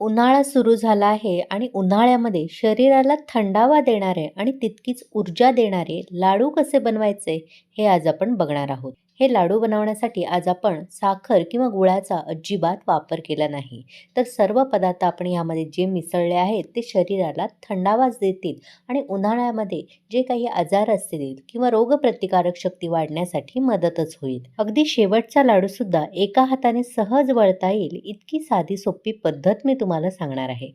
उन्हाळा सुरू झाला आहे आणि उन्हाळ्यामध्ये शरीराला थंडावा देणारे आणि तितकीच ऊर्जा देणारे लाडू कसे बनवायचे हे आज आपण बघणार आहोत. हे लाडू बनवण्यासाठी आज आपण साखर किंवा गुळाचा अजिबात वापर केला नाही. तर सर्व पदार्थ आपण यामध्ये जे मिसळले आहेत ते शरीराला थंडावाच देतील आणि उन्हाळ्यामध्ये जे काही आजार असतील किंवा रोगप्रतिकारक शक्ती वाढण्यासाठी मदतच होईल. अगदी शेवटचा लाडू सुद्धा एका हाताने सहज वळता येईल इतकी साधी सोपी पद्धत मी तुम्हाला सांगणार आहे.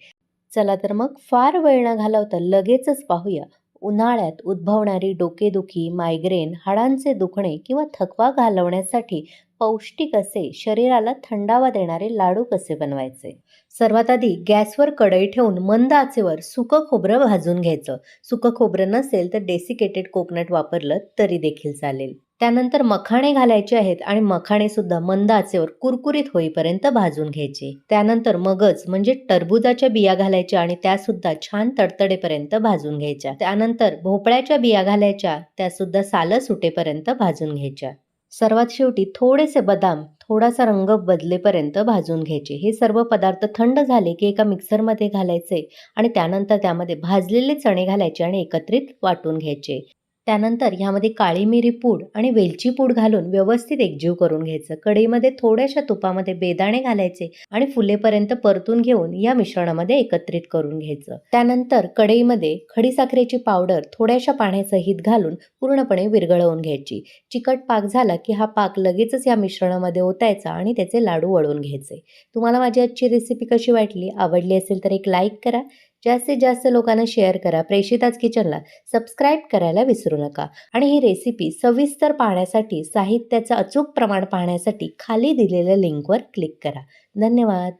चला तर मग फार वेळ न घालवता लगेचच पाहूया. उन्हाळ्यात उद्भवणारी डोकेदुखी, मायग्रेन, हाडांचे दुखणे किंवा थकवा घालवण्यासाठी पौष्टिक असे शरीराला थंडावा देणारे लाडू कसे बनवायचे. सर्वात आधी गॅसवर कढई ठेवून मंद आचेवर सुकं खोबरं भाजून घ्यायचं. सुकं खोबरं नसेल तर डेसिकेटेड कोकोनट वापरलं तरी देखील चालेल. त्यानंतर मखाणे घालायचे आहेत आणि मखाणे सुद्धा मंद आचेवर कुरकुरीत होईपर्यंत भाजून घ्यायचे. त्यानंतर मगज म्हणजे टरबूजाच्या बिया घालायच्या आणि त्या सुद्धा छान तडतडेपर्यंत भाजून घ्यायच्या. त्यानंतर भोपळ्याच्या बिया घालायच्या, त्या सुद्धा सालं सुटेपर्यंत भाजून घ्यायच्या. सर्वात शेवटी थोडेसे बदाम थोडासा रंग बदलेपर्यंत भाजून घ्यायचे. हे सर्व पदार्थ थंड झाले की एका मिक्सरमध्ये घालायचे आणि त्यानंतर त्यामध्ये भाजलेले चणे घालायचे आणि एकत्रित वाटून घ्यायचे. त्यानंतर ह्यामध्ये काळी मिरी पूड आणि वेलची पूड घालून व्यवस्थित एकजीव करून घ्यायचं. कढईमध्ये थोड्याशा तुपामध्ये बेदाणे घालायचे आणि फुलेपर्यंत परतून घेऊन या मिश्रणामध्ये एकत्रित करून घ्यायचं. त्यानंतर कढईमध्ये खडीसाखरेची पावडर थोड्याशा पाण्यासहित घालून पूर्णपणे विरघळवून घ्यायची. चिकट पाक झाला की हा पाक लगेचच या मिश्रणामध्ये ओतायचा आणि त्याचे लाडू वळून घ्यायचे. तुम्हाला माझी आजची रेसिपी कशी वाटली? आवडली असेल तर एक लाईक करा. जास्तीत जास्त लोकांना शेअर करा. प्रेषिताज किचनला सबस्क्राईब करायला विसरू नका. आणि ही रेसिपी सविस्तर पाहण्यासाठी, साहित्याचं अचूक प्रमाण पाहण्यासाठी खाली दिलेल्या लिंकवर क्लिक करा. धन्यवाद.